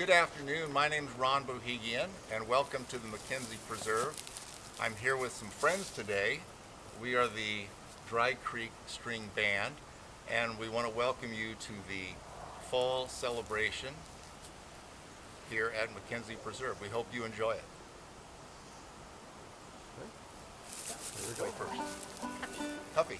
Good afternoon. My name is Ron Bohegian, and welcome to the McKenzie Preserve. I'm here with some friends today. We are the Dry Creek String Band, and we want to welcome you to the fall celebration here at McKenzie Preserve. We hope you enjoy it. Go first. Huffy.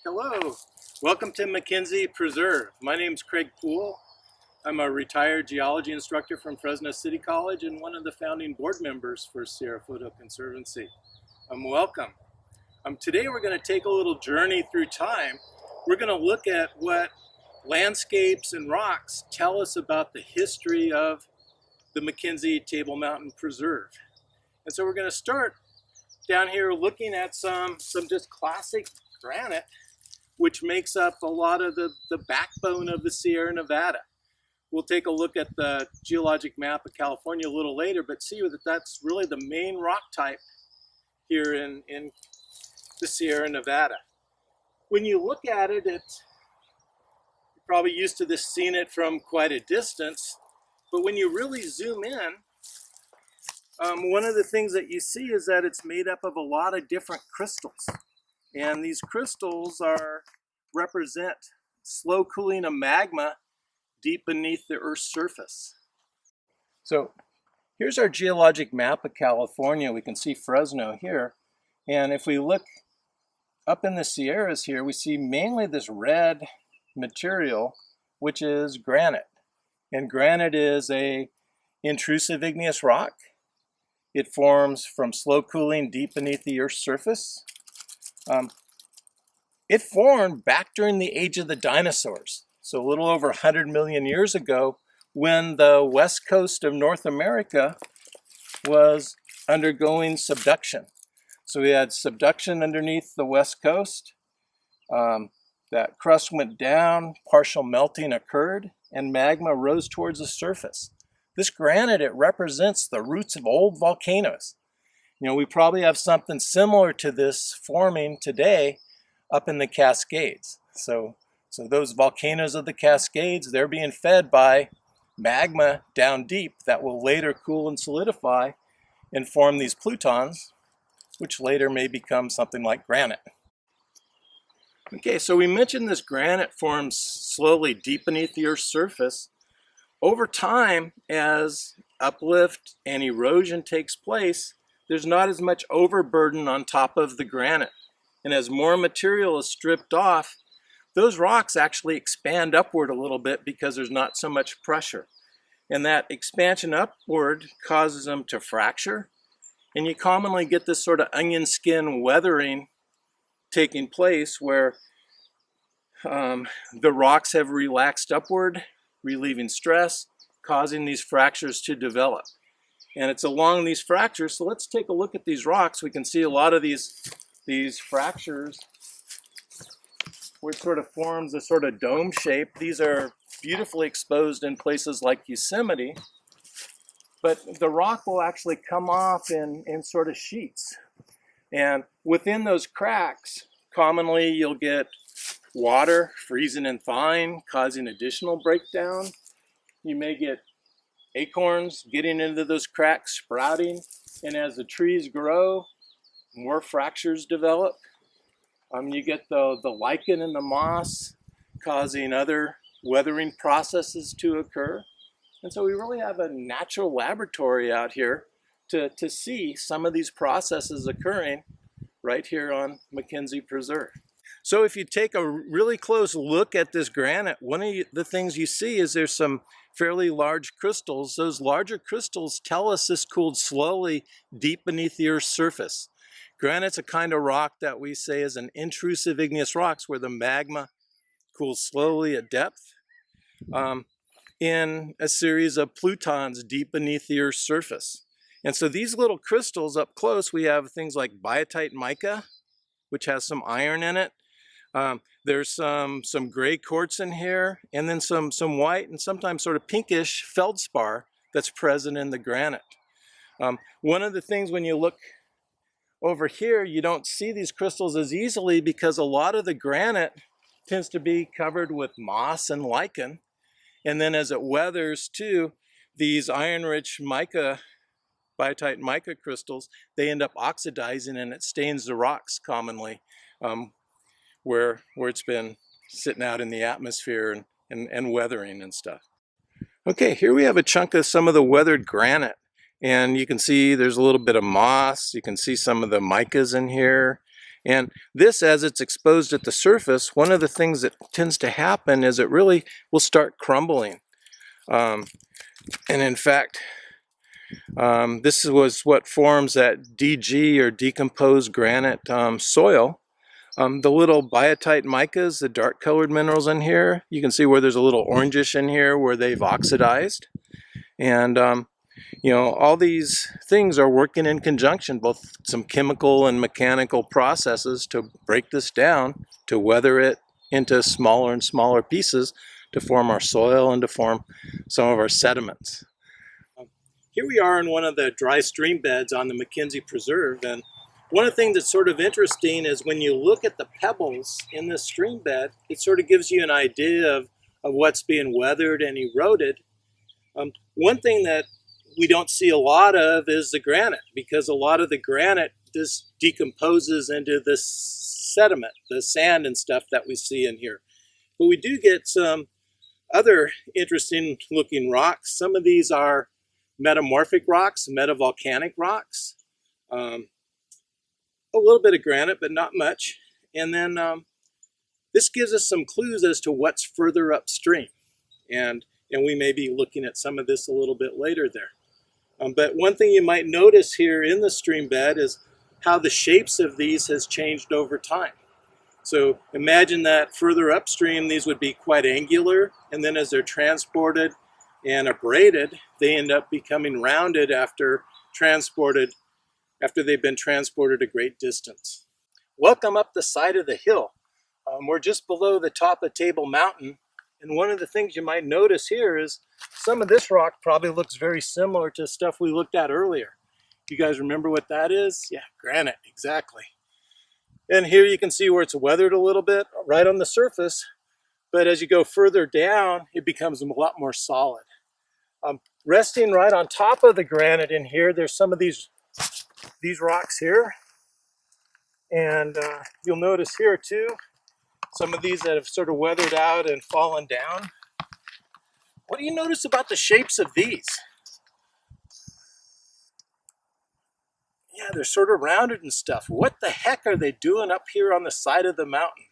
Hello, welcome to McKenzie Preserve. My name is Craig Poole. I'm a retired geology instructor from Fresno City College and one of the founding board members for Sierra Foothill Conservancy. Welcome. Today we're going to take a little journey through time. We're going to look at what landscapes and rocks tell us about the history of the McKenzie Table Mountain Preserve. And so we're going to start down here looking at some just classic granite, which makes up a lot of the backbone of the Sierra Nevada. We'll take a look at the geologic map of California a little later, but see that that's really the main rock type here in the Sierra Nevada. When you look at it, you're probably used to this, seeing it from quite a distance, but when you really zoom in, one of the things that you see is that it's made up of a lot of different crystals. And these crystals represent slow cooling of magma deep beneath the Earth's surface. So here's our geologic map of California. We can see Fresno here. And if we look up in the Sierras here, we see mainly this red material, which is granite. And granite is an intrusive igneous rock. It forms from slow cooling deep beneath the Earth's surface. It formed back during the age of the dinosaurs, so a little over 100 million years ago, when the west coast of North America was undergoing subduction. So we had subduction underneath the west coast. That crust went down, partial melting occurred, and magma rose towards the surface. This granite, it represents the roots of old volcanoes. You know, we probably have something similar to this forming today up in the Cascades. So those volcanoes of the Cascades, they're being fed by magma down deep that will later cool and solidify and form these plutons, which later may become something like granite. Okay, so we mentioned this granite forms slowly deep beneath the Earth's surface. Over time, as uplift and erosion takes place, there's not as much overburden on top of the granite. And as more material is stripped off, those rocks actually expand upward a little bit because there's not so much pressure. And that expansion upward causes them to fracture. And you commonly get this sort of onion skin weathering taking place where the rocks have relaxed upward, relieving stress, causing these fractures to develop. And it's along these fractures, so let's take a look at these rocks. We can see a lot of these fractures where it sort of forms a sort of dome shape. These are beautifully exposed in places like Yosemite, but the rock will actually come off in sort of sheets. And within those cracks, commonly you'll get water freezing and thawing, causing additional breakdown. You may get acorns getting into those cracks, sprouting, and as the trees grow, more fractures develop. You get the lichen and the moss causing other weathering processes to occur. And so we really have a natural laboratory out here to see some of these processes occurring right here on McKenzie Preserve. So if you take a really close look at this granite, one of the things you see is there's some fairly large crystals. Those larger crystals tell us this cooled slowly deep beneath the Earth's surface. Granite's a kind of rock that we say is an intrusive igneous rocks where the magma cools slowly at depth in a series of plutons deep beneath the Earth's surface. And so these little crystals up close, we have things like biotite mica, which has some iron in it. There's some gray quartz in here, and then some white and sometimes sort of pinkish feldspar that's present in the granite. One of the things when you look over here, you don't see these crystals as easily because a lot of the granite tends to be covered with moss and lichen. And then as it weathers too, these iron-rich mica, biotite mica crystals, they end up oxidizing and it stains the rocks commonly where it's been sitting out in the atmosphere and weathering and stuff. Okay, here we have a chunk of some of the weathered granite. And you can see there's a little bit of moss. You can see some of the micas in here. And this, as it's exposed at the surface, one of the things that tends to happen is it really will start crumbling. And in fact, this was what forms that DG or decomposed granite soil. The little biotite micas, the dark colored minerals in here, you can see where there's a little orangish in here where they've oxidized. And you know, all these things are working in conjunction, both some chemical and mechanical processes to break this down, to weather it into smaller and smaller pieces to form our soil and to form some of our sediments. Here we are in one of the dry stream beds on the McKenzie Preserve, and one of the things that's sort of interesting is when you look at the pebbles in this stream bed, it sort of gives you an idea of what's being weathered and eroded. One thing that we don't see a lot of is the granite, because a lot of the granite just decomposes into this sediment, the sand and stuff that we see in here. But we do get some other interesting looking rocks. Some of these are metamorphic rocks, metavolcanic rocks. A little bit of granite, but not much. And then this gives us some clues as to what's further upstream. And we may be looking at some of this a little bit later there. But one thing you might notice here in the stream bed is how the shapes of these has changed over time. So imagine that further upstream, these would be quite angular, and then as they're transported and abraded, they end up becoming rounded after they've been transported a great distance. Welcome up the side of the hill. We're just below the top of Table Mountain, and one of the things you might notice here is some of this rock probably looks very similar to stuff we looked at earlier. You guys remember what that is? Yeah, granite, exactly. And here you can see where it's weathered a little bit right on the surface, but as you go further down, it becomes a lot more solid. Resting right on top of the granite in here, there's some of these rocks here. And you'll notice here too, some of these that have sort of weathered out and fallen down. What do you notice about the shapes of these? Yeah, they're sort of rounded and stuff. What the heck are they doing up here on the side of the mountain?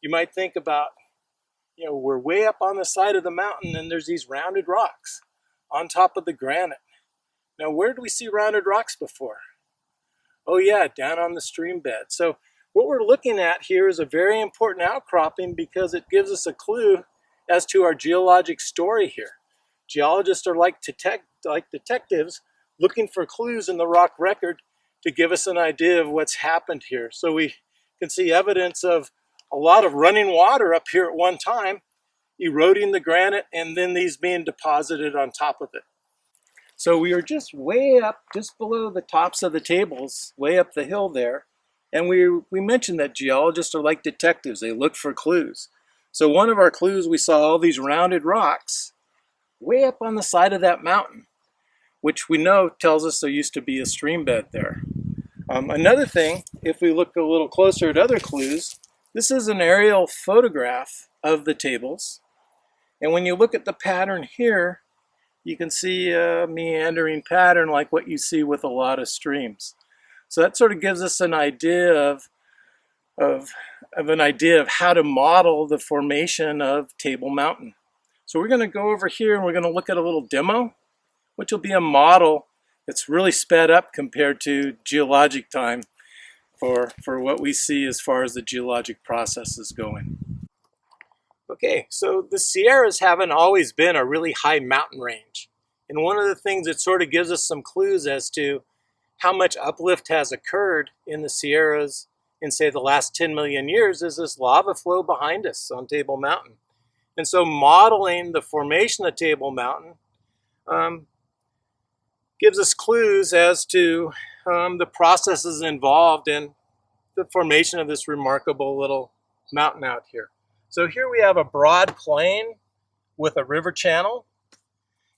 You might think about, you know, we're way up on the side of the mountain and there's these rounded rocks on top of the granite. Now, where did we see rounded rocks before? Oh yeah, down on the stream bed. So what we're looking at here is a very important outcropping because it gives us a clue as to our geologic story here. Geologists are like detectives looking for clues in the rock record to give us an idea of what's happened here. So we can see evidence of a lot of running water up here at one time, eroding the granite, and then these being deposited on top of it. So we are just way up, just below the tops of the tables, way up the hill there. And we mentioned that geologists are like detectives. They look for clues. So one of our clues, we saw all these rounded rocks way up on the side of that mountain, which we know tells us there used to be a stream bed there. Another thing, if we look a little closer at other clues, this is an aerial photograph of the tables. And when you look at the pattern here, you can see a meandering pattern like what you see with a lot of streams. So that sort of gives us an idea of how to model the formation of Table Mountain. So we're going to go over here and we're going to look at a little demo, which will be a model that's really sped up compared to geologic time for what we see as far as the geologic process is going. Okay, so the Sierras haven't always been a really high mountain range. And one of the things that sort of gives us some clues as to how much uplift has occurred in the Sierras in, say, the last 10 million years is this lava flow behind us on Table Mountain. And so modeling the formation of Table Mountain gives us clues as to the processes involved in the formation of this remarkable little mountain out here. So here we have a broad plain with a river channel.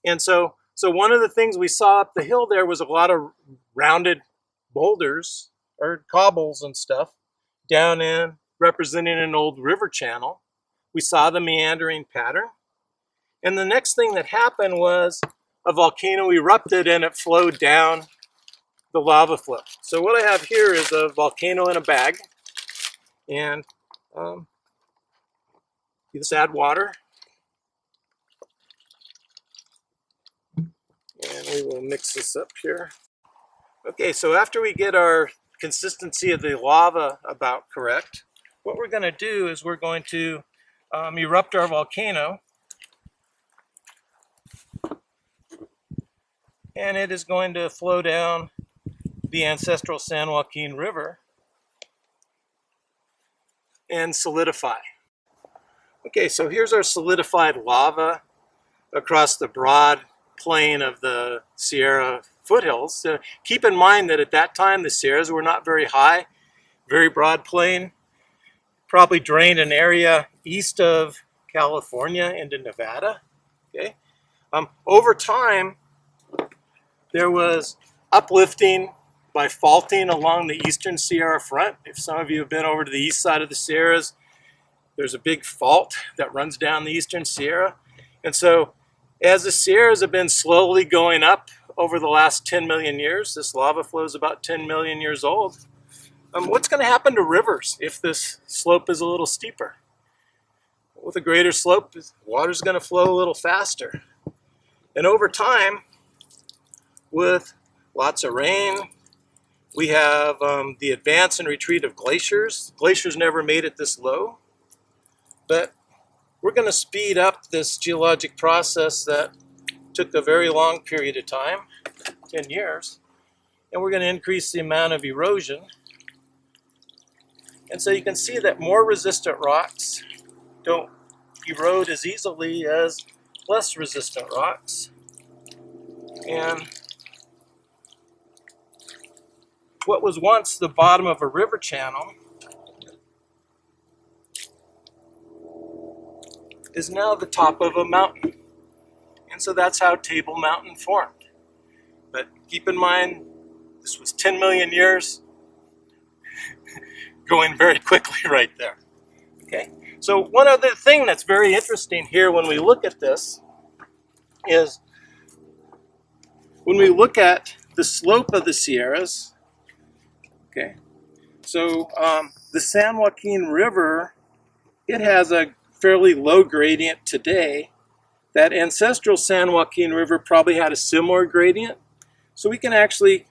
And so one of the things we saw up the hill there was a lot of rounded boulders or cobbles and stuff down in representing an old river channel. We saw the meandering pattern. And the next thing that happened was a volcano erupted and it flowed down the lava flow. So what I have here is a volcano in a bag. And you just add water, and we will mix this up here. Okay, so after we get our consistency of the lava about correct, what we're going to do is we're going to erupt our volcano, and it is going to flow down the ancestral San Joaquin River and solidify. Okay, so here's our solidified lava across the broad plain of the Sierra foothills. So keep in mind that at that time the Sierras were not very high, very broad plain, probably drained an area east of California into Nevada. Okay, over time there was uplifting by faulting along the eastern Sierra front. If some of you have been over to the east side of the Sierras, there's a big fault that runs down the eastern Sierra. And so as the Sierras have been slowly going up over the last 10 million years, this lava flow is about 10 million years old, what's going to happen to rivers if this slope is a little steeper? With a greater slope, water's going to flow a little faster. And over time, with lots of rain, we have the advance and retreat of glaciers. Glaciers never made it this low, but we're going to speed up this geologic process that took a very long period of time, 10 years, and we're going to increase the amount of erosion. And so you can see that more resistant rocks don't erode as easily as less resistant rocks. And what was once the bottom of a river channel is now the top of a mountain. And so that's how Table Mountain formed. But keep in mind, this was 10 million years going very quickly right there. Okay, so one other thing that's very interesting here when we look at this is when we look at the slope of the Sierras. Okay, so the San Joaquin River, it has a fairly low gradient today. That ancestral San Joaquin River probably had a similar gradient. So we can actually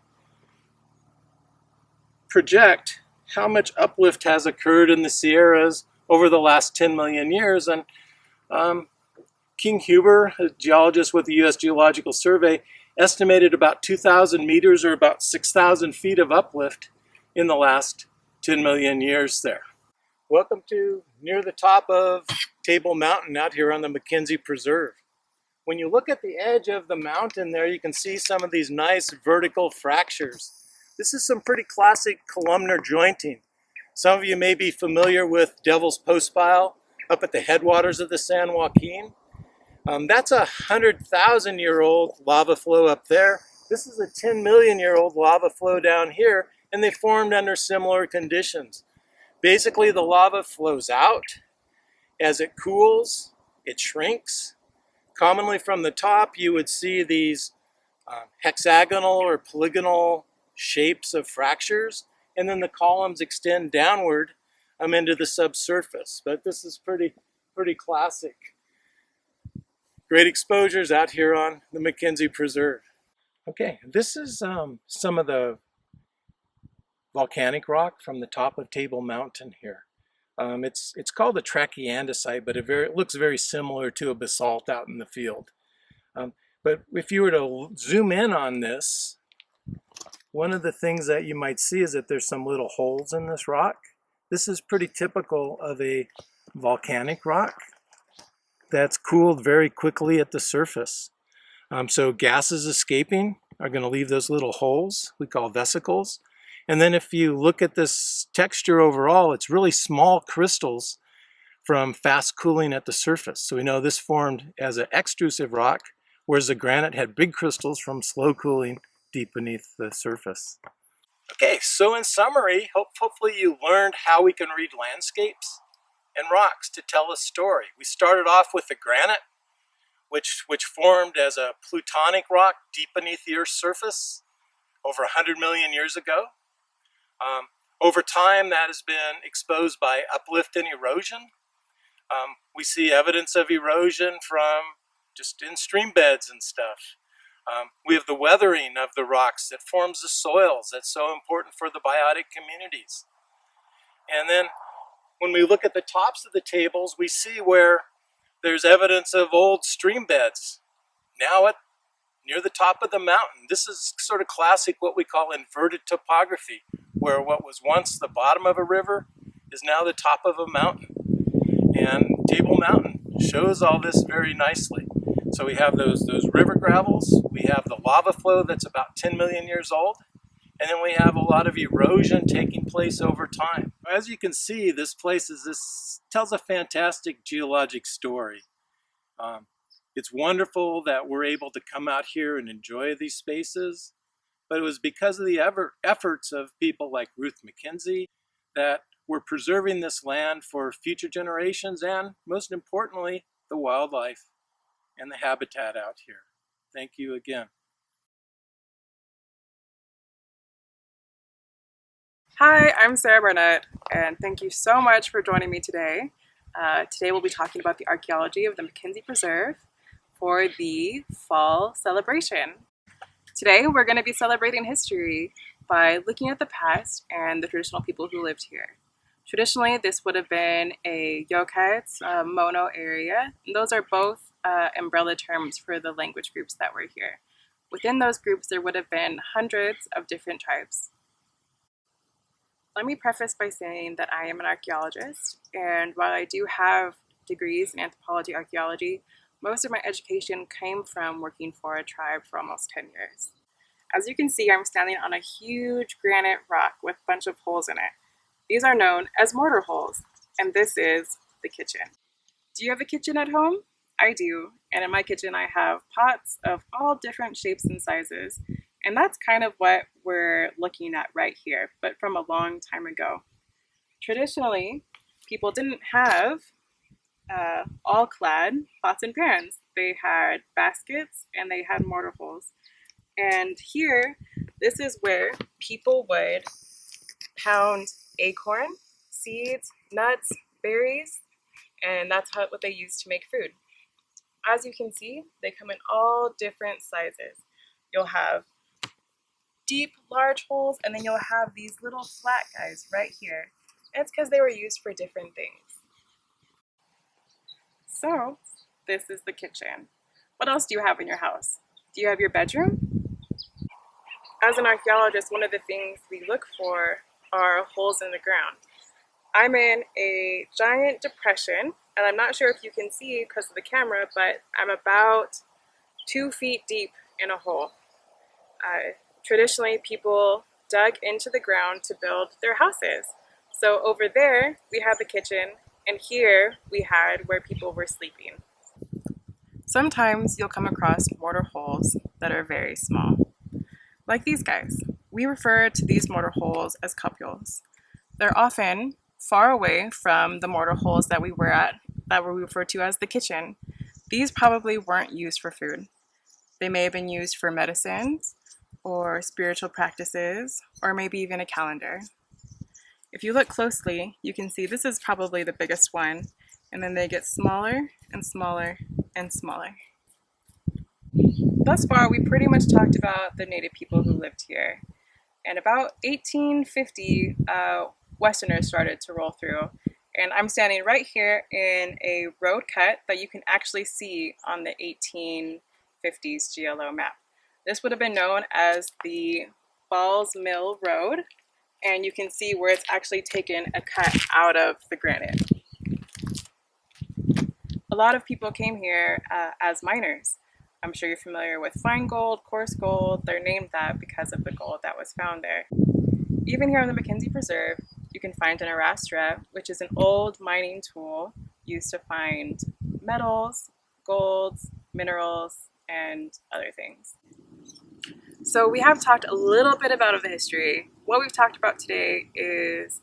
project how much uplift has occurred in the Sierras over the last 10 million years. And King Huber, a geologist with the U.S. Geological Survey, estimated about 2,000 meters or about 6,000 feet of uplift in the last 10 million years there. Welcome to near the top of Table Mountain out here on the McKenzie Preserve. When you look at the edge of the mountain there, you can see some of these nice vertical fractures. This is some pretty classic columnar jointing. Some of you may be familiar with Devil's Postpile up at the headwaters of the San Joaquin. That's a 100,000-year-old lava flow up there. This is a 10 million-year-old lava flow down here, and they formed under similar conditions. Basically, the lava flows out. As it cools, it shrinks. Commonly from the top, you would see these hexagonal or polygonal shapes of fractures, and then the columns extend downward into the subsurface. But this is pretty classic. Great exposures out here on the McKenzie Preserve. Okay, this is some of the volcanic rock from the top of Table Mountain here. It's called a trachyandesite, but it looks very similar to a basalt out in the field. But if you were to zoom in on this, one of the things that you might see is that there's some little holes in this rock. This is pretty typical of a volcanic rock that's cooled very quickly at the surface. So gases escaping are going to leave those little holes we call vesicles. And then if you look at this texture overall, it's really small crystals from fast cooling at the surface. So we know this formed as an extrusive rock, whereas the granite had big crystals from slow cooling deep beneath the surface. Okay, so in summary, hopefully you learned how we can read landscapes and rocks to tell a story. We started off with the granite, which formed as a plutonic rock deep beneath the Earth's surface over 100 million years ago. Over time, that has been exposed by uplift and erosion. We see evidence of erosion from just in stream beds and stuff. We have the weathering of the rocks that forms the soils that's so important for the biotic communities. And then when we look at the tops of the tables, we see where there's evidence of old stream beds now near the top of the mountain. This is sort of classic what we call inverted topography, where what was once the bottom of a river is now the top of a mountain. And Table Mountain shows all this very nicely. So we have those river gravels, we have the lava flow that's about 10 million years old, and then we have a lot of erosion taking place over time. As you can see, this tells a fantastic geologic story. It's wonderful that we're able to come out here and enjoy these spaces, but it was because of the efforts of people like Ruth McKenzie that we're preserving this land for future generations and, most importantly, the wildlife and the habitat out here. Thank you again. Hi, I'm Sarah Burnett, and thank you so much for joining me today. Today we'll be talking about the archaeology of the McKenzie Preserve for the fall celebration. Today we're going to be celebrating history by looking at the past and the traditional people who lived here. Traditionally, this would have been a Yokuts, Mono area, and those are both umbrella terms for the language groups that were here. Within those groups, there would have been hundreds of different tribes. Let me preface by saying that I am an archaeologist, and while I do have degrees in anthropology, archaeology, most of my education came from working for a tribe for almost 10 years. As you can see, I'm standing on a huge granite rock with a bunch of holes in it. These are known as mortar holes, and this is the kitchen. Do you have a kitchen at home? I do, and in my kitchen I have pots of all different shapes and sizes, and that's kind of what we're looking at right here, but from a long time ago. Traditionally, people didn't have all-clad pots and pans. They had baskets and they had mortar holes. And here, this is where people would pound acorn, seeds, nuts, berries, and that's what they used to make food. As you can see, they come in all different sizes. You'll have deep, large holes, and then you'll have these little flat guys right here. And it's because they were used for different things. So, this is the kitchen. What else do you have in your house? Do you have your bedroom? As an archaeologist, one of the things we look for are holes in the ground. I'm in a giant depression, and I'm not sure if you can see because of the camera, but I'm about 2 feet deep in a hole. Traditionally, people dug into the ground to build their houses. So over there, we have the kitchen, and here we had where people were sleeping. Sometimes you'll come across mortar holes that are very small, like these guys. We refer to these mortar holes as cupules. They're often far away from the mortar holes that we were at, that we refer to as the kitchen. These probably weren't used for food. They may have been used for medicines, or spiritual practices, or maybe even a calendar. If you look closely, you can see this is probably the biggest one, and then they get smaller and smaller and smaller. Thus far, we pretty much talked about the native people who lived here. And about 1850, Westerners started to roll through. And I'm standing right here in a road cut that you can actually see on the 1850s GLO map. This would have been known as the Balls Mill Road, and you can see where it's actually taken a cut out of the granite. A lot of people came here as miners. I'm sure you're familiar with fine gold, coarse gold. They're named that because of the gold that was found there. Even here in the McKenzie Preserve, you can find an arastra, which is an old mining tool used to find metals, golds, minerals, and other things. So we have talked a little bit about the history. What we've talked about today is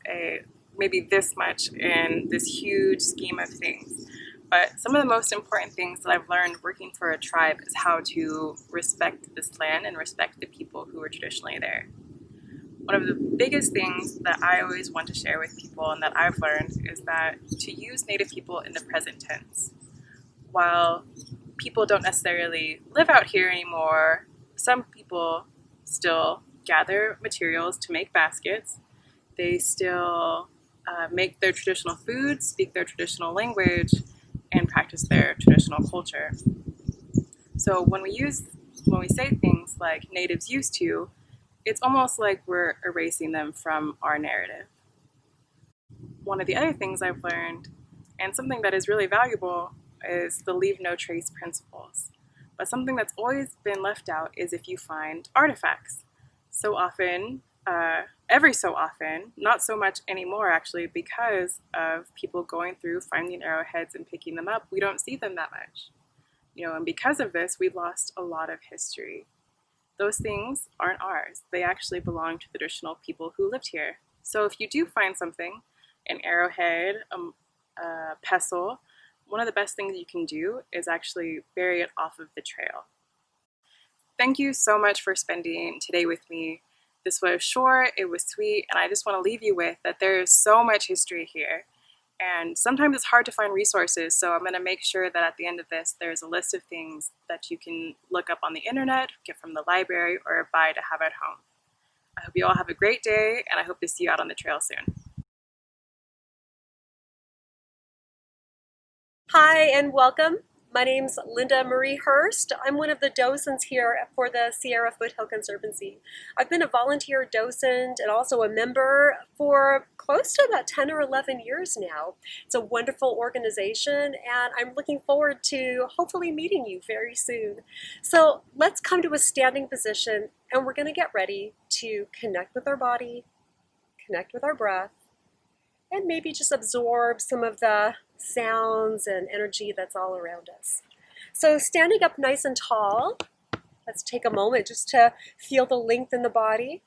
maybe this much in this huge scheme of things. But some of the most important things that I've learned working for a tribe is how to respect this land and respect the people who were traditionally there. One of the biggest things that I always want to share with people and that I've learned is that to use Native people in the present tense. While people don't necessarily live out here anymore, some people still gather materials to make baskets. They still make their traditional foods, speak their traditional language, and practice their traditional culture. So when we say things like natives used to, it's almost like we're erasing them from our narrative. One of the other things I've learned, and something that is really valuable, is the leave no trace principles. But something that's always been left out is if you find artifacts. So often, every so often, not so much anymore actually, because of people going through finding arrowheads and picking them up, we don't see them that much. And because of this, we've lost a lot of history. Those things aren't ours. They actually belong to the traditional people who lived here. So if you do find something, an arrowhead, a pestle, one of the best things you can do is actually bury it off of the trail. Thank you so much for spending today with me. This was short, it was sweet, and I just want to leave you with that there is so much history here. And sometimes it's hard to find resources, so I'm going to make sure that at the end of this, there's a list of things that you can look up on the internet, get from the library, or buy to have at home. I hope you all have a great day, and I hope to see you out on the trail soon. Hi and welcome. My name's Linda Marie Hurst. I'm one of the docents here for the Sierra Foothill Conservancy. I've been a volunteer docent and also a member for close to about 10 or 11 years now. It's a wonderful organization and I'm looking forward to hopefully meeting you very soon. So let's come to a standing position and we're going to get ready to connect with our body, connect with our breath, and maybe just absorb some of the sounds and energy that's all around us. So standing up nice and tall, let's take a moment just to feel the length in the body.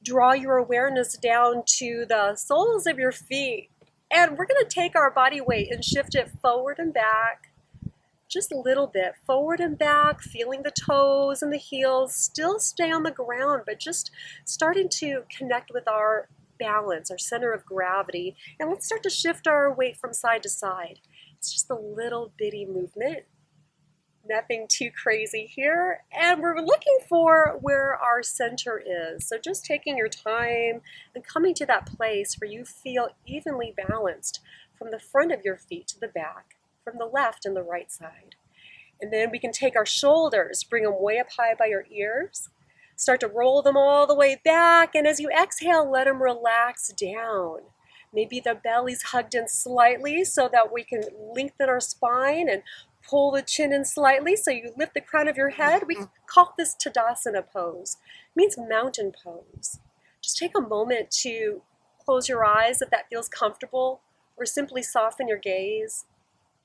Draw your awareness down to the soles of your feet. And we're going to take our body weight and shift it forward and back. Just a little bit, forward and back, feeling the toes and the heels. Still stay on the ground, but just starting to connect with our balance, our center of gravity, and let's start to shift our weight from side to side. It's just a little bitty movement, nothing too crazy here, and we're looking for where our center is. So just taking your time and coming to that place where you feel evenly balanced from the front of your feet to the back, from the left and the right side. And then we can take our shoulders, bring them way up high by your ears. Start to roll them all the way back, and as you exhale, let them relax down. Maybe the belly's hugged in slightly so that we can lengthen our spine and pull the chin in slightly so you lift the crown of your head. We call this Tadasana pose. It means mountain pose. Just take a moment to close your eyes if that feels comfortable, or simply soften your gaze.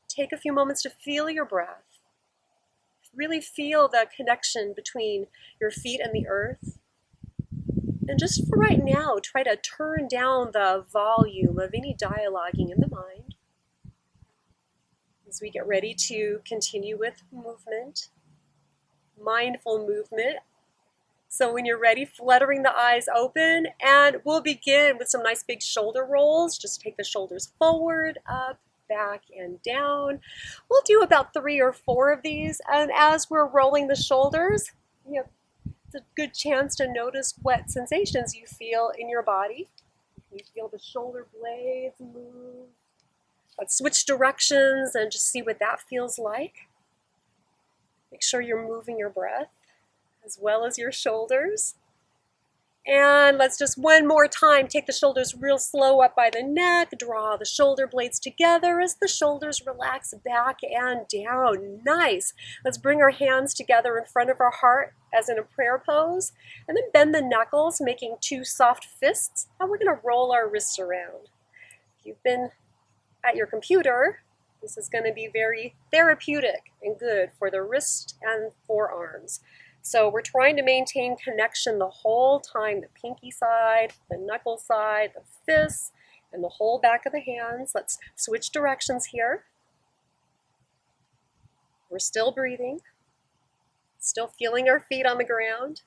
Take a few moments to feel your breath. Really feel the connection between your feet and the earth. And just for right now, try to turn down the volume of any dialoguing in the mind as we get ready to continue with movement, mindful movement. So when you're ready, fluttering the eyes open, and we'll begin with some nice big shoulder rolls. Just take the shoulders forward, up, back and down. We'll do about 3 or 4 of these, and as we're rolling the shoulders, it's a good chance to notice what sensations you feel in your body. You feel the shoulder blades move. Let's switch directions and just see what that feels like. Make sure you're moving your breath as well as your shoulders. And let's just one more time, take the shoulders real slow up by the neck, draw the shoulder blades together as the shoulders relax back and down. Nice. Let's bring our hands together in front of our heart as in a prayer pose, and then bend the knuckles, making 2 soft fists, and we're going to roll our wrists around. If you've been at your computer, this is going to be very therapeutic and good for the wrist and forearms. So we're trying to maintain connection the whole time, the pinky side, the knuckle side, the fists, and the whole back of the hands. Let's switch directions here. We're still breathing, still feeling our feet on the ground.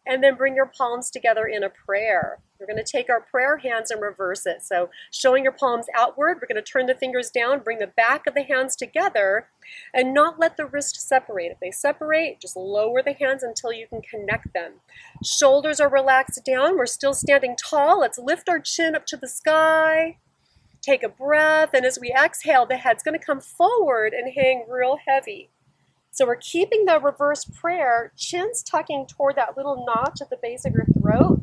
And then bring your palms together in a prayer. We're going to take our prayer hands and reverse it. So showing your palms outward, we're going to turn the fingers down, bring the back of the hands together, and not let the wrists separate. If they separate, just lower the hands until you can connect them. Shoulders are relaxed down. We're still standing tall. Let's lift our chin up to the sky. Take a breath, and as we exhale, the head's going to come forward and hang real heavy. So we're keeping the reverse prayer, chin's tucking toward that little notch at the base of your throat,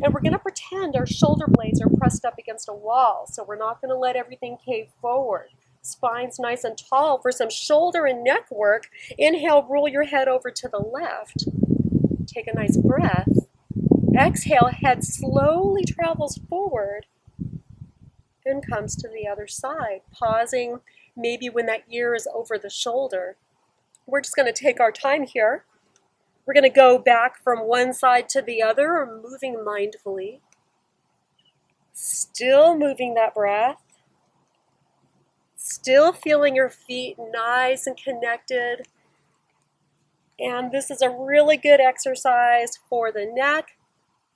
and we're going to pretend our shoulder blades are pressed up against a wall, so we're not going to let everything cave forward. Spine's nice and tall. For some shoulder and neck work, inhale, roll your head over to the left. Take a nice breath. Exhale, head slowly travels forward and comes to the other side, pausing maybe when that ear is over the shoulder. We're just going to take our time here. We're going to go back from one side to the other, moving mindfully. Still moving that breath. Still feeling your feet nice and connected. And this is a really good exercise for the neck,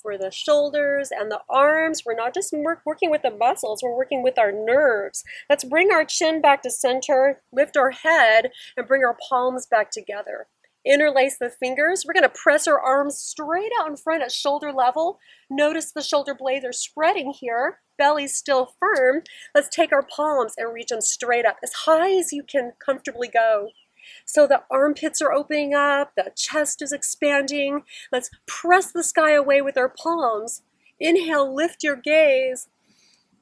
for the shoulders and the arms. We're not just working with the muscles, we're working with our nerves. Let's bring our chin back to center, lift our head, and bring our palms back together. Interlace the fingers. We're going to press our arms straight out in front at shoulder level. Notice the shoulder blades are spreading here. Belly's still firm. Let's take our palms and reach them straight up, as high as you can comfortably go. So the armpits are opening up, the chest is expanding. Let's press the sky away with our palms. Inhale, lift your gaze.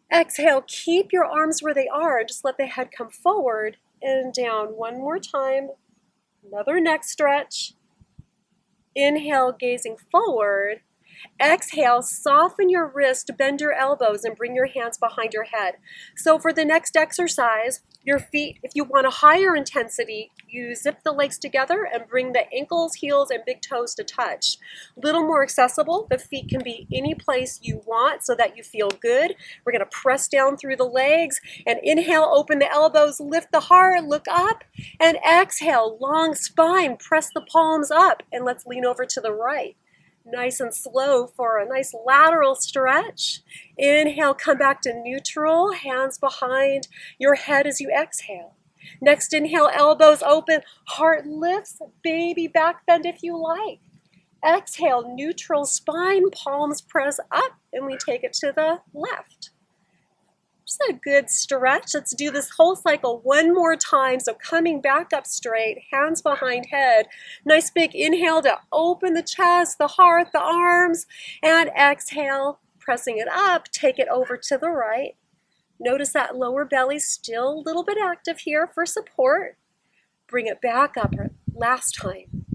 Exhale, keep your arms where they are and just let the head come forward and down. One more time. Another neck stretch. Inhale, gazing forward. Exhale, soften your wrist, bend your elbows, and bring your hands behind your head. So for the next exercise, your feet, if you want a higher intensity, you zip the legs together and bring the ankles, heels, and big toes to touch. A little more accessible. The feet can be any place you want so that you feel good. We're going to press down through the legs and inhale, open the elbows, lift the heart, look up, and exhale, long spine, press the palms up, and let's lean over to the right. Nice and slow for a nice lateral stretch. Inhale, come back to neutral, hands behind your head as you exhale. Next inhale, elbows open, heart lifts, baby back bend if you like. Exhale, neutral spine, palms press up, and we take it to the left. Just a good stretch. Let's do this whole cycle one more time. So coming back up straight, hands behind head. Nice big inhale to open the chest, the heart, the arms, and exhale, pressing it up, take it over to the right. Notice that lower belly still a little bit active here for support. Bring it back up last time.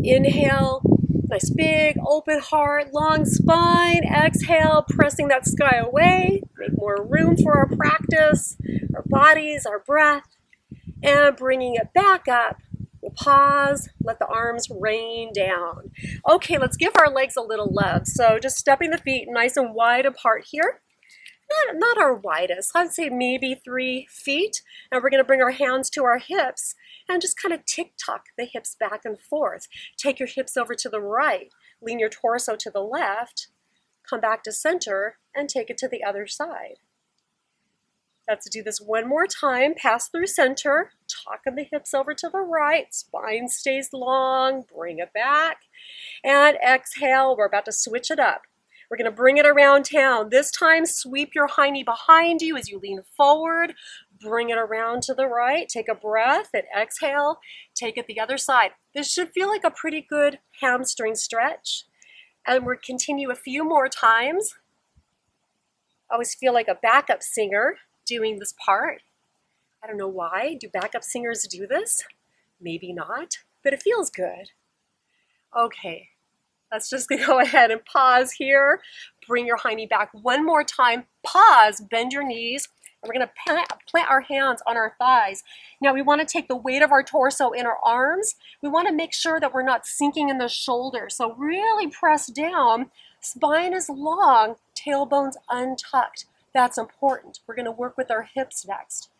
Inhale, nice big open heart, long spine. Exhale, pressing that sky away. Make more room for our practice, our bodies, our breath. And bringing it back up. We'll pause, let the arms rain down. Okay, let's give our legs a little love. So just stepping the feet nice and wide apart here. Not our widest, I'd say maybe 3 feet. And we're going to bring our hands to our hips and just kind of tick-tock the hips back and forth. Take your hips over to the right, lean your torso to the left, come back to center, and take it to the other side. Let's do this one more time. Pass through center, tucking the hips over to the right, spine stays long, bring it back, and exhale. We're about to switch it up. We're going to bring it around town. This time, sweep your hiney behind you as you lean forward. Bring it around to the right. Take a breath and exhale. Take it the other side. This should feel like a pretty good hamstring stretch. And we'll continue a few more times. I always feel like a backup singer doing this part. I don't know why. Do backup singers do this? Maybe not, but it feels good. Okay. Let's just go ahead and pause here. Bring your hiney back one more time. Pause, bend your knees. And we're going to plant our hands on our thighs. Now we want to take the weight of our torso in our arms. We want to make sure that we're not sinking in the shoulders. So really press down. Spine is long, tailbone's untucked. That's important. We're going to work with our hips next.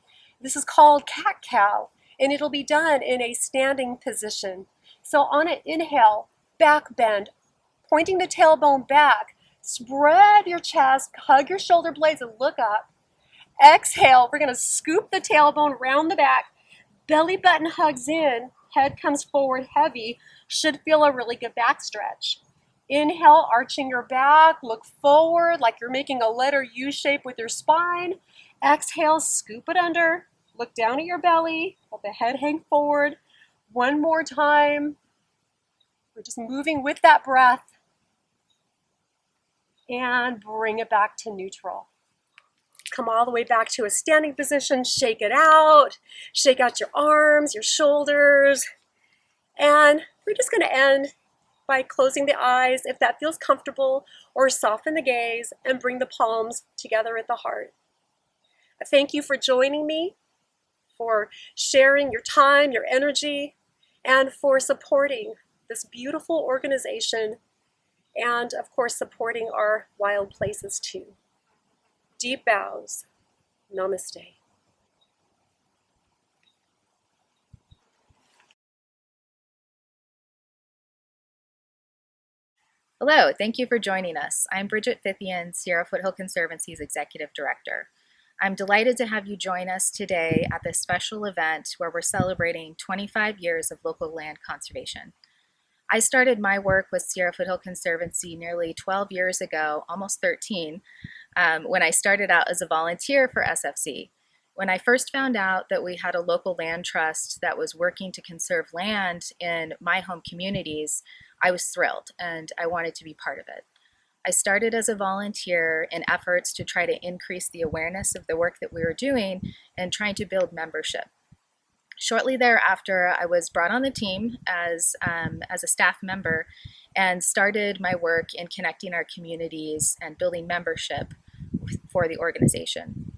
This is called cat-cow, and it'll be done in a standing position. So on an inhale, back bend, pointing the tailbone back. Spread your chest, hug your shoulder blades, and look up. Exhale, we're gonna scoop the tailbone round the back. Belly button hugs in, head comes forward heavy. Should feel a really good back stretch. Inhale, arching your back, look forward like you're making a letter U shape with your spine. Exhale, scoop it under, look down at your belly, let the head hang forward. One more time. We're just moving with that breath. And bring it back to neutral. Come all the way back to a standing position, shake it out. Shake out your arms, your shoulders. And we're just gonna end by closing the eyes if that feels comfortable, or soften the gaze and bring the palms together at the heart. I thank you for joining me, for sharing your time, your energy, and for supporting this beautiful organization, and of course supporting our wild places too. Deep bows. Namaste. Hello, thank you for joining us. I'm Bridget Fithian, Sierra Foothill Conservancy's Executive Director. I'm delighted to have you join us today at this special event where we're celebrating 25 years of local land conservation. I started my work with Sierra Foothill Conservancy nearly 12 years ago, almost 13, when I started out as a volunteer for SFC. When I first found out that we had a local land trust that was working to conserve land in my home communities, I was thrilled and I wanted to be part of it. I started as a volunteer in efforts to try to increase the awareness of the work that we were doing and trying to build membership. Shortly thereafter, I was brought on the team as a staff member and started my work in connecting our communities and building membership for the organization.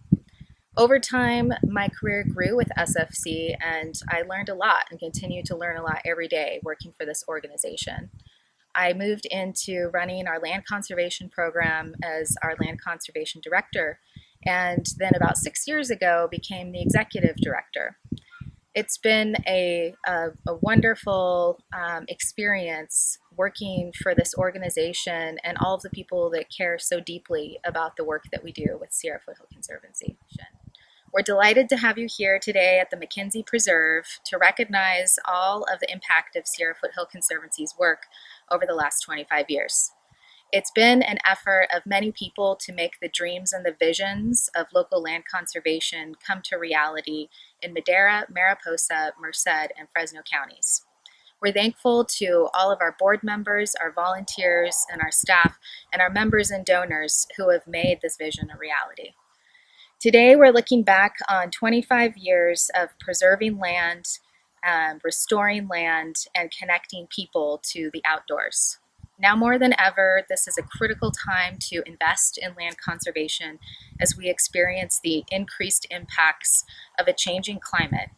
Over time, my career grew with SFC and I learned a lot and continue to learn a lot every day working for this organization. I moved into running our land conservation program as our land conservation director, and then about 6 years ago became the executive director. It's been a wonderful experience working for this organization and all of the people that care so deeply about the work that we do with Sierra Foothill Conservancy. We're delighted to have you here today at the McKenzie Preserve to recognize all of the impact of Sierra Foothill Conservancy's work over the last 25 years. It's been an effort of many people to make the dreams and the visions of local land conservation come to reality in Madera, Mariposa, Merced, and Fresno counties. We're thankful to all of our board members, our volunteers, and our staff, and our members and donors who have made this vision a reality. Today, we're looking back on 25 years of preserving land, restoring land, and connecting people to the outdoors. Now more than ever, this is a critical time to invest in land conservation as we experience the increased impacts of a changing climate.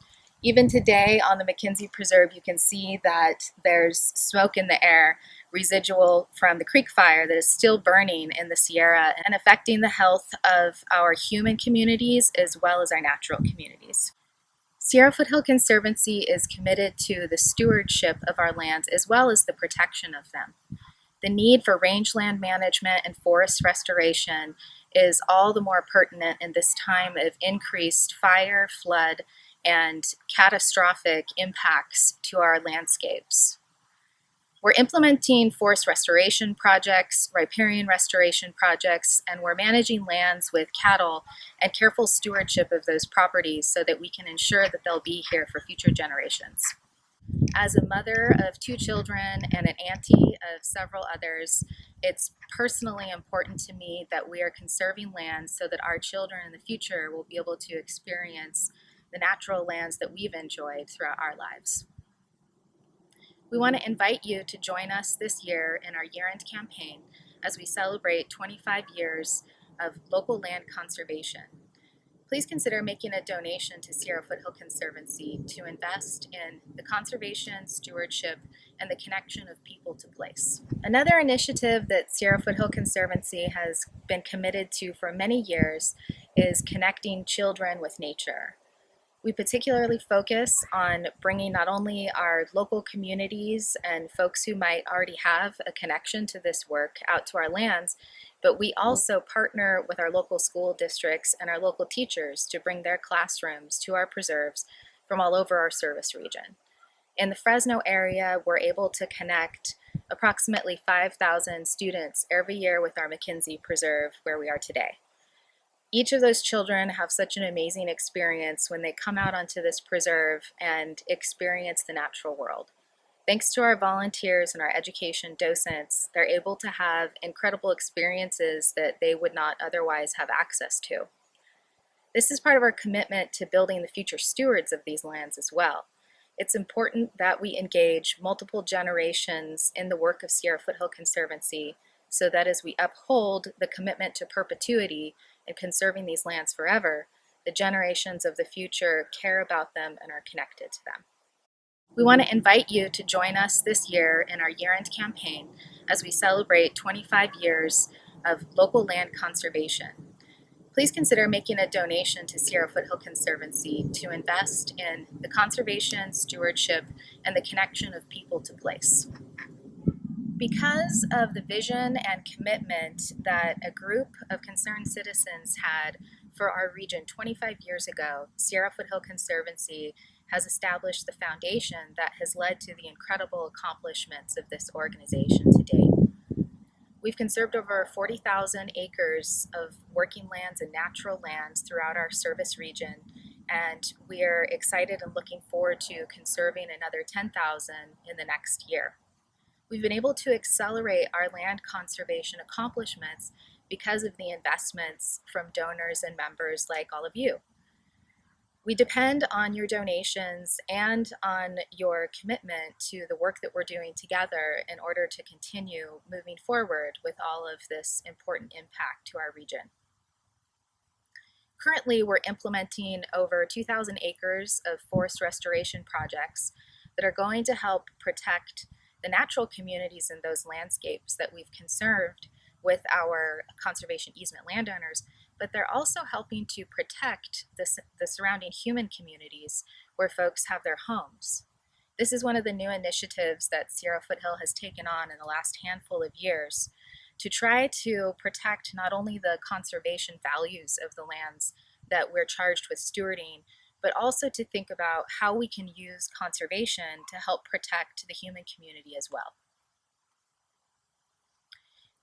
Even today on the McKenzie Preserve, you can see that there's smoke in the air, residual from the creek fire that is still burning in the Sierra and affecting the health of our human communities as well as our natural communities. Sierra Foothill Conservancy is committed to the stewardship of our lands as well as the protection of them. The need for rangeland management and forest restoration is all the more pertinent in this time of increased fire, flood, and catastrophic impacts to our landscapes. We're implementing forest restoration projects, riparian restoration projects, and we're managing lands with cattle and careful stewardship of those properties so that we can ensure that they'll be here for future generations. As a mother of 2 children and an auntie of several others, it's personally important to me that we are conserving lands so that our children in the future will be able to experience the natural lands that we've enjoyed throughout our lives. We want to invite you to join us this year in our year-end campaign as we celebrate 25 years of local land conservation. Please consider making a donation to Sierra Foothill Conservancy to invest in the conservation, stewardship, and the connection of people to place. Another initiative that Sierra Foothill Conservancy has been committed to for many years is connecting children with nature. We particularly focus on bringing not only our local communities and folks who might already have a connection to this work out to our lands, but we also partner with our local school districts and our local teachers to bring their classrooms to our preserves from all over our service region. In the Fresno area, we're able to connect approximately 5,000 students every year with our McKenzie Preserve where we are today. Each of those children have such an amazing experience when they come out onto this preserve and experience the natural world. Thanks to our volunteers and our education docents, they're able to have incredible experiences that they would not otherwise have access to. This is part of our commitment to building the future stewards of these lands as well. It's important that we engage multiple generations in the work of Sierra Foothill Conservancy so that as we uphold the commitment to perpetuity and conserving these lands forever, the generations of the future care about them and are connected to them. We want to invite you to join us this year in our year-end campaign as we celebrate 25 years of local land conservation. Please consider making a donation to Sierra Foothill Conservancy to invest in the conservation, stewardship, and the connection of people to place. Because of the vision and commitment that a group of concerned citizens had for our region 25 years ago, Sierra Foothill Conservancy has established the foundation that has led to the incredible accomplishments of this organization to date. We've conserved over 40,000 acres of working lands and natural lands throughout our service region, and we're excited and looking forward to conserving another 10,000 in the next year. We've been able to accelerate our land conservation accomplishments because of the investments from donors and members like all of you. We depend on your donations and on your commitment to the work that we're doing together in order to continue moving forward with all of this important impact to our region. Currently, we're implementing over 2,000 acres of forest restoration projects that are going to help protect the natural communities in those landscapes that we've conserved with our conservation easement landowners, but they're also helping to protect the surrounding human communities where folks have their homes. This is one of the new initiatives that Sierra Foothill has taken on in the last handful of years to try to protect not only the conservation values of the lands that we're charged with stewarding, but also to think about how we can use conservation to help protect the human community as well.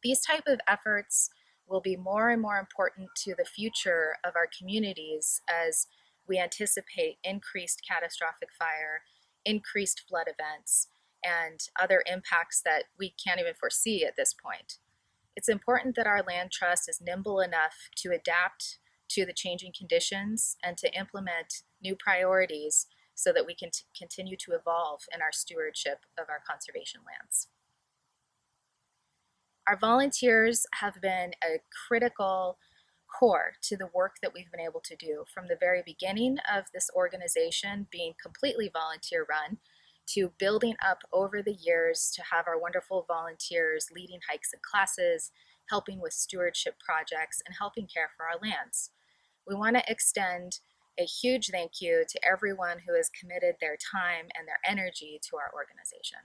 These type of efforts will be more and more important to the future of our communities as we anticipate increased catastrophic fire, increased flood events, and other impacts that we can't even foresee at this point. It's important that our land trust is nimble enough to adapt to the changing conditions and to implement new priorities so that we can continue to evolve in our stewardship of our conservation lands. Our volunteers have been a critical core to the work that we've been able to do from the very beginning of this organization being completely volunteer run to building up over the years to have our wonderful volunteers leading hikes and classes, helping with stewardship projects, and helping care for our lands. We want to extend a huge thank you to everyone who has committed their time and their energy to our organization.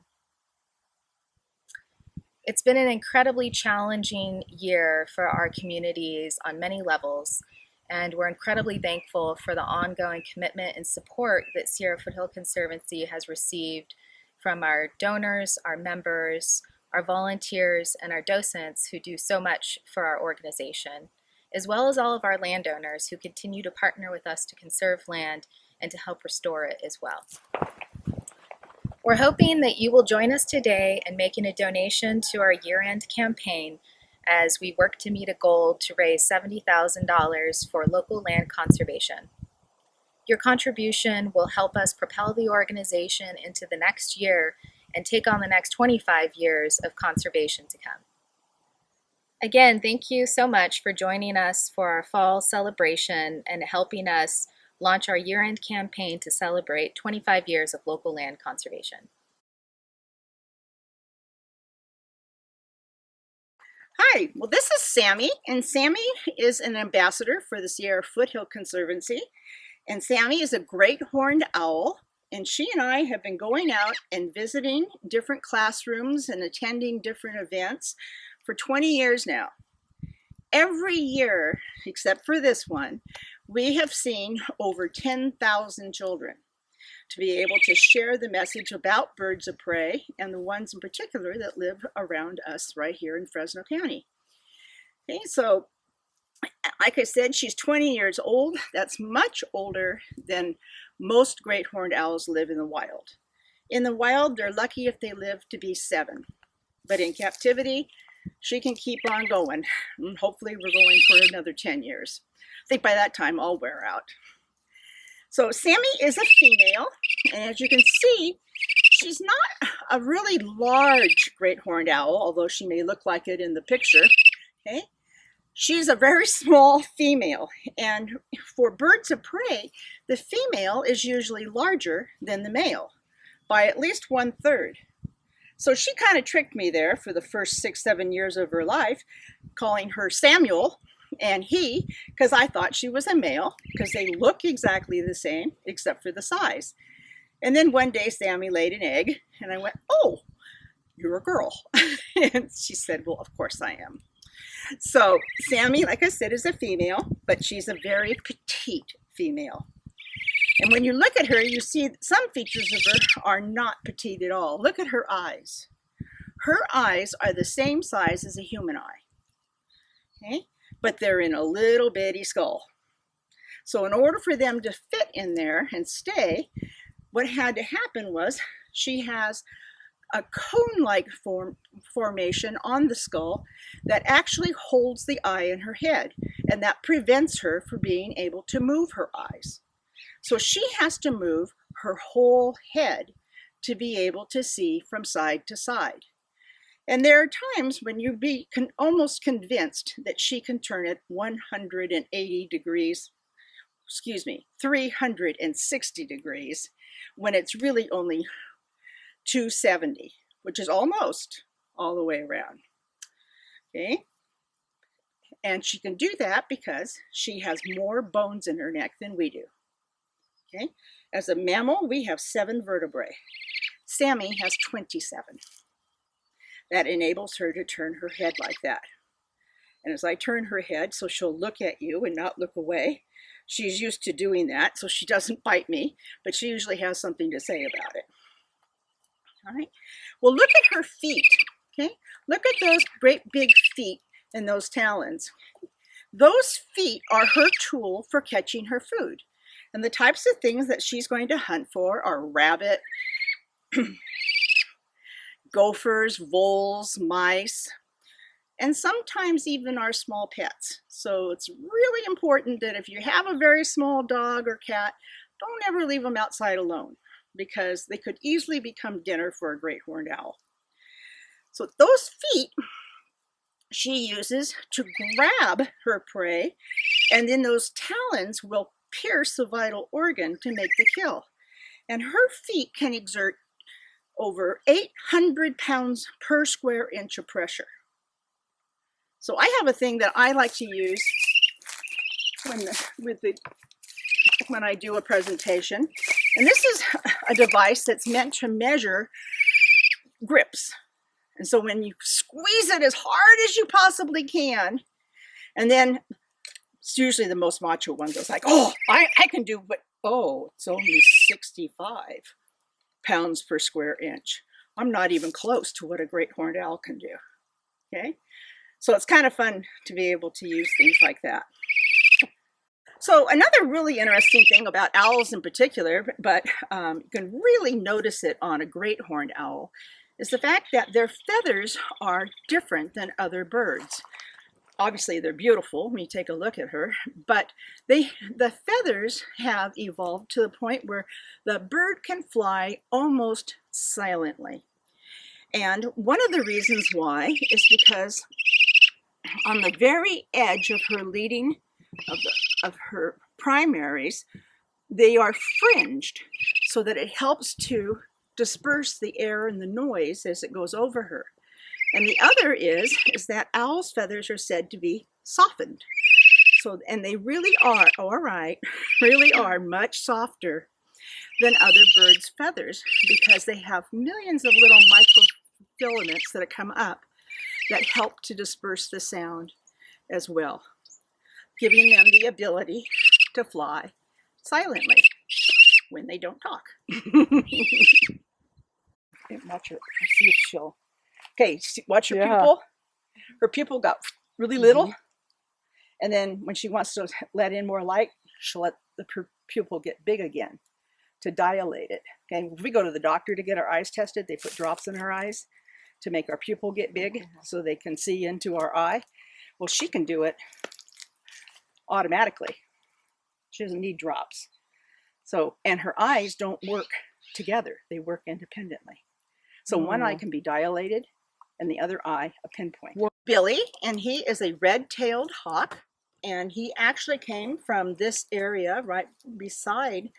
It's been an incredibly challenging year for our communities on many levels, and we're incredibly thankful for the ongoing commitment and support that Sierra Foothill Conservancy has received from our donors, our members, our volunteers, and our docents who do so much for our organization, as well as all of our landowners who continue to partner with us to conserve land and to help restore it as well. We're hoping that you will join us today in making a donation to our year-end campaign as we work to meet a goal to raise $70,000 for local land conservation. Your contribution will help us propel the organization into the next year and take on the next 25 years of conservation to come. Again, thank you so much for joining us for our fall celebration and helping us launch our year-end campaign to celebrate 25 years of local land conservation. Hi, well this is Sammy, and Sammy is an ambassador for the Sierra Foothill Conservancy, And Sammy is a great horned owl, and she and I have been going out and visiting different classrooms and attending different events for 20 years now. Every year, except for this one, we have seen over 10,000 children to be able to share the message about birds of prey and the ones in particular that live around us right here in Fresno County. Okay, so like I said, she's 20 years old. That's much older than most great horned owls live in the wild. In the wild, they're lucky if they live to be 7. But in captivity, she can keep on going. And hopefully we're going for another 10 years. I think by that time I'll wear out. So Sammy is a female, and as you can see, she's not a really large great horned owl, although she may look like it in the picture. Okay? She's a very small female, and for birds of prey, the female is usually larger than the male by at least 1/3. So she kind of tricked me there for the first 6-7 years of her life, calling her Samuel and he, because I thought she was a male, because they look exactly the same except for the size. And then one day Sammy laid an egg, and I went, "Oh, you're a girl." And she said, "Well, of course I am." So Sammy, like I said, is a female, but she's a very petite female. And when you look at her, you see some features of her are not petite at all. Look at her eyes. Her eyes are the same size as a human eye, okay? But they're in a little bitty skull. So in order for them to fit in there and stay, what had to happen was she has a cone-like formation on the skull that actually holds the eye in her head, and that prevents her from being able to move her eyes. So she has to move her whole head to be able to see from side to side. And there are times when you be almost convinced that she can turn it 180 degrees, 360 degrees, when it's really only 270, which is almost all the way around. Okay? And she can do that because she has more bones in her neck than we do. Okay? As a mammal, we have 7 vertebrae. Sammy has 27. That enables her to turn her head like that. And as I turn her head, so she'll look at you and not look away, she's used to doing that, so she doesn't bite me, but she usually has something to say about it. All right. Well, look at her feet. Okay. Look at those great big feet and those talons. Those feet are her tool for catching her food. And the types of things that she's going to hunt for are rabbit, gophers, voles, mice, and sometimes even our small pets. So it's really important that if you have a very small dog or cat, don't ever leave them outside alone, because they could easily become dinner for a great horned owl. So those feet she uses to grab her prey, and then those talons will pierce the vital organ to make the kill. And her feet can exert over 800 pounds per square inch of pressure. So I have a thing that I like to use when I do a presentation. And this is a device that's meant to measure grips. And so when you squeeze it as hard as you possibly can, and then it's usually the most macho one goes like, "Oh, I can do what, oh, it's only 65 pounds per square inch. I'm not even close to what a great horned owl can do." Okay? So it's kind of fun to be able to use things like that. So another really interesting thing about owls in particular, but you can really notice it on a great horned owl, is the fact that their feathers are different than other birds. Obviously they're beautiful when you take a look at her, but the feathers have evolved to the point where the bird can fly almost silently. And one of the reasons why is because on the very edge of her leading of her primaries, they are fringed so that it helps to disperse the air and the noise as it goes over her. And the other is that owls' feathers are said to be softened So, and they really are, all right, really are much softer than other birds' feathers because they have millions of little microfilaments that come up that help to disperse the sound as well, giving them the ability to fly silently when they don't talk. Watch her, see if she'll. Okay, watch her pupil. Her pupil got really little, and then when she wants to let in more light, she'll let the pupil get big again to dilate it. Okay, if we go to the doctor to get our eyes tested, they put drops in our eyes to make our pupil get big so they can see into our eye. Well, she can do it automatically. She doesn't need drops. So, and her eyes don't work together. They work independently. So one eye can be dilated and the other eye a pinpoint. Billy, and he is a red-tailed hawk, and he actually came from this area right beside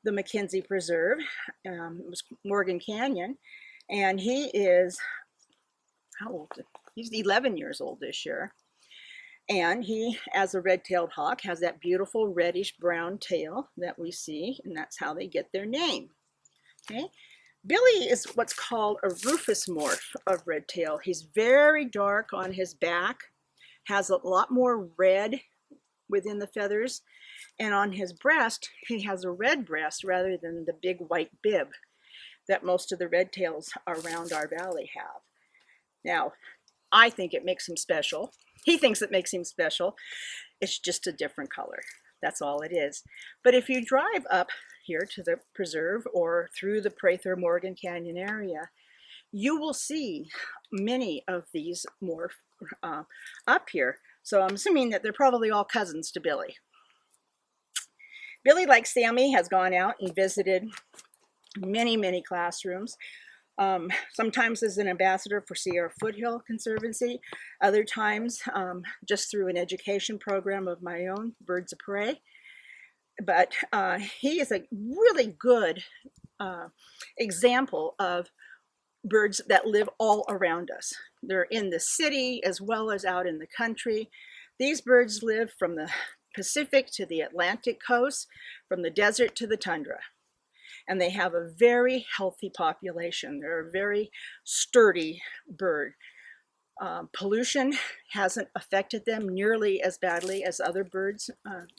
the McKenzie Preserve. It was Morgan Canyon, and he is, how old? He's 11 years old this year. And he, as a red-tailed hawk, has that beautiful reddish-brown tail that we see, and that's how they get their name. Okay, Billy is what's called a rufous morph of red tail. He's very dark on his back, has a lot more red within the feathers, and on his breast, he has a red breast rather than the big white bib that most of the red tails around our valley have. Now, I think it makes him special. He thinks it makes him special. It's just a different color. That's all it is. But if you drive up here to the preserve or through the Prather Morgan Canyon area, you will see many of these morph up here. So I'm assuming that they're probably all cousins to Billy. Billy, like Sammy, has gone out and visited many classrooms. Sometimes as an ambassador for Sierra Foothill Conservancy, other times just through an education program of my own, Birds of Prey. But he is a really good example of birds that live all around us. They're in the city as well as out in the country. These birds live from the Pacific to the Atlantic coast, from the desert to the tundra. And they have a very healthy population. They're a very sturdy bird. Pollution hasn't affected them nearly as badly as other birds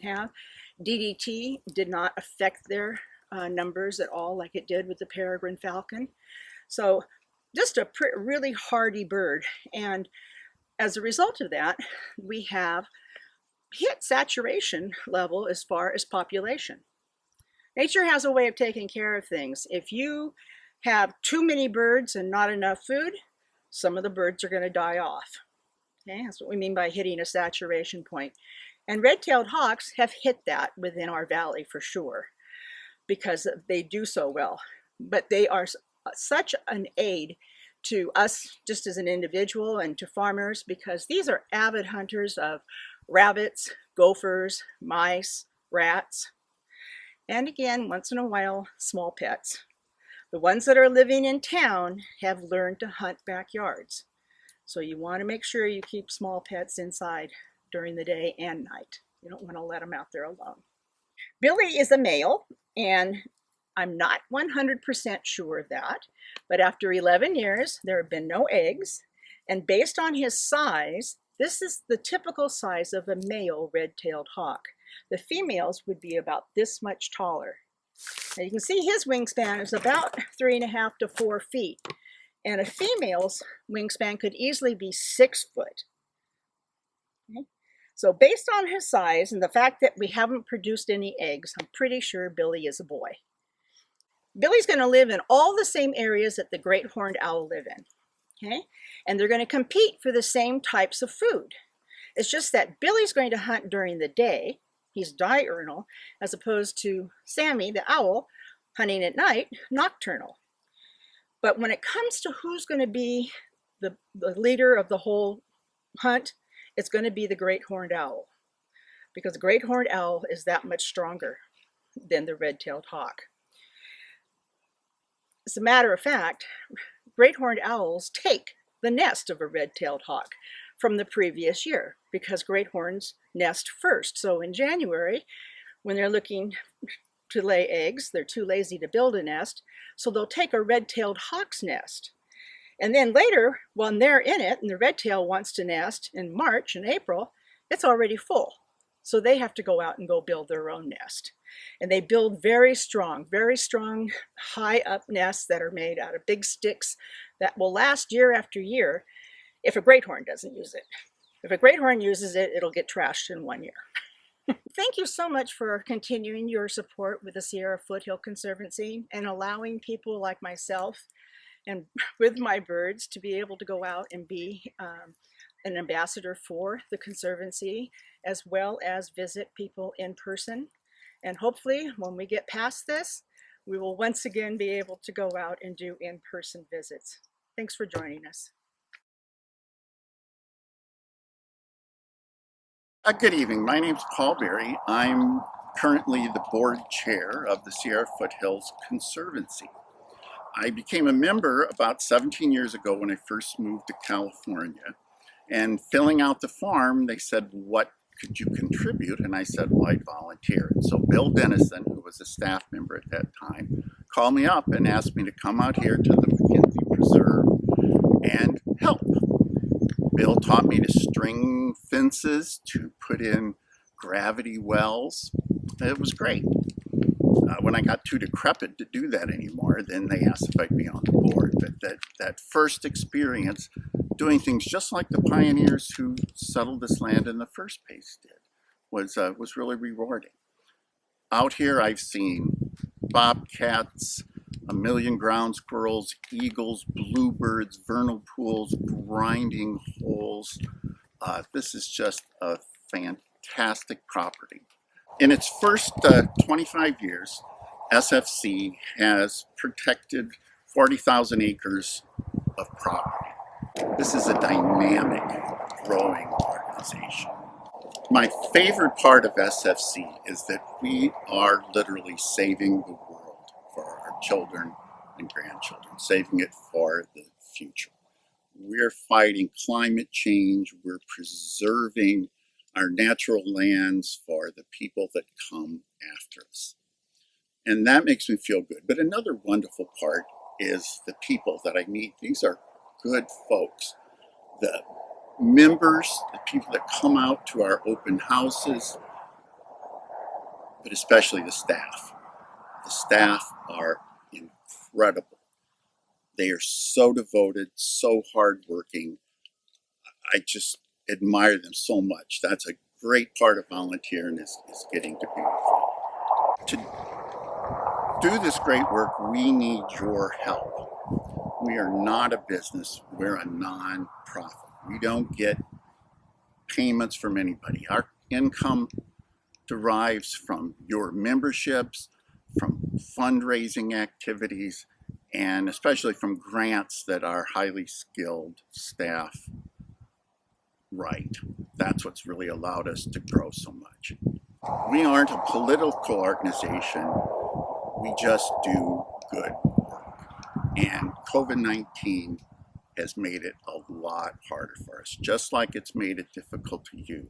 have. DDT did not affect their numbers at all like it did with the peregrine falcon. So just a really hardy bird. And as a result of that, we have hit saturation level as far as population. Nature has a way of taking care of things. If you have too many birds and not enough food, some of the birds are going to die off. Okay, that's what we mean by hitting a saturation point. And red-tailed hawks have hit that within our valley for sure, because they do so well. But they are such an aid to us just as an individual and to farmers, because these are avid hunters of rabbits, gophers, mice, rats, and again, once in a while, small pets. The ones that are living in town have learned to hunt backyards. So you want to make sure you keep small pets inside during the day and night. You don't want to let them out there alone. Billy is a male, and I'm not 100% sure of that, but after 11 years, there have been no eggs, and based on his size, this is the typical size of a male red-tailed hawk. The females would be about this much taller. Now you can see his wingspan is about 3.5 to 4 feet, and a female's wingspan could easily be 6 foot. Okay? So based on his size and the fact that we haven't produced any eggs, I'm pretty sure Billy is a boy. Billy's going to live in all the same areas that the great horned owl live in. Okay? And they're going to compete for the same types of food. It's just that Billy's going to hunt during the day. He's diurnal, as opposed to Sammy, the owl, hunting at night, nocturnal. But when it comes to who's going to be the leader of the whole hunt, it's going to be the great horned owl, because the great horned owl is that much stronger than the red-tailed hawk. As a matter of fact, great horned owls take the nest of a red-tailed hawk from the previous year because great horns nest first. So in January, when they're looking to lay eggs, they're too lazy to build a nest, so they'll take a red-tailed hawk's nest. And then later, when they're in it and the red-tail wants to nest in March and April, it's already full. So they have to go out and go build their own nest. And they build very strong, high up nests that are made out of big sticks that will last year after year if a great horn doesn't use it. If a great horn uses it, it'll get trashed in 1 year. Thank you so much for continuing your support with the Sierra Foothill Conservancy and allowing people like myself and with my birds to be able to go out and be an ambassador for the Conservancy, as well as visit people in person. And hopefully when we get past this, we will once again be able to go out and do in-person visits. Thanks for joining us. Good evening. My name's Paul Berry. I'm currently the board chair of the Sierra Foothills Conservancy. I became a member about 17 years ago when I first moved to California. And filling out the form, they said, what could you contribute? And I said, well, I'd volunteer. And so Bill Dennison, who was a staff member at that time, called me up and asked me to come out here to the McKenzie Preserve and help. Bill taught me to string fences, to put in gravity wells. It was great. When I got too decrepit to do that anymore, then they asked if I'd be on the board. But that first experience doing things just like the pioneers who settled this land in the first place did was really rewarding. Out here I've seen bobcats, a million ground squirrels, eagles, bluebirds, vernal pools, grinding holes. This is just a fantastic property. In its first 25 years, SFC has protected 40,000 acres of property. This is a dynamic, growing organization. My favorite part of SFC is that we are literally saving the world for our children and grandchildren, saving it for the future. We're fighting climate change. We're preserving our natural lands for the people that come after us. And that makes me feel good. But another wonderful part is the people that I meet. These are good folks. The members, the people that come out to our open houses, but especially the staff. The staff are incredible. They are so devoted, so hardworking. I just admire them so much. That's a great part of volunteering is getting to be with them. To do this great work, we need your help. We are not a business, we're a non-profit. We don't get payments from anybody. Our income derives from your memberships, from fundraising activities, and especially from grants that our highly skilled staff write. That's what's really allowed us to grow so much. We aren't a political organization, we just do good work. And COVID-19 has made it a lot harder for us, just like it's made it difficult to you.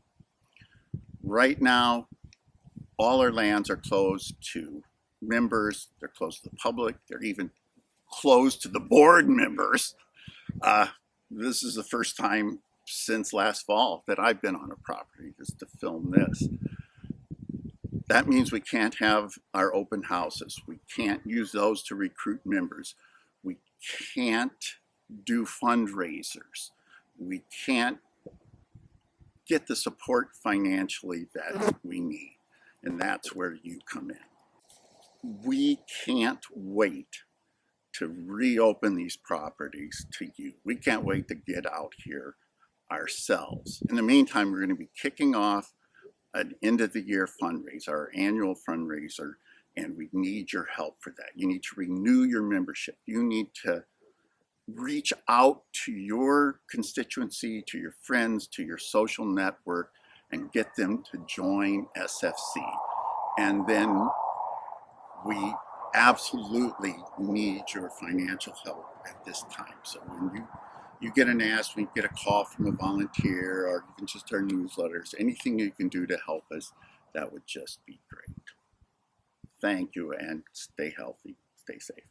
Right now, all our lands are closed to members, they're closed to the public, they're even closed to the board members. This is the first time since last fall that I've been on a property just to film this. That means we can't have our open houses. We can't use those to recruit members. We can't do fundraisers. We can't get the support financially that we need. And that's where you come in. We can't wait to reopen these properties to you. We can't wait to get out here ourselves. In the meantime, we're going to be kicking off an end of the year fundraiser, our annual fundraiser, and we need your help for that. You need to renew your membership. You need to reach out to your constituency, to your friends, to your social network, and get them to join SFC. And then we absolutely need your financial help at this time. So when you you get an ask, we get a call from a volunteer, or even just our newsletters, anything you can do to help us, that would just be great. Thank you, and stay healthy, stay safe.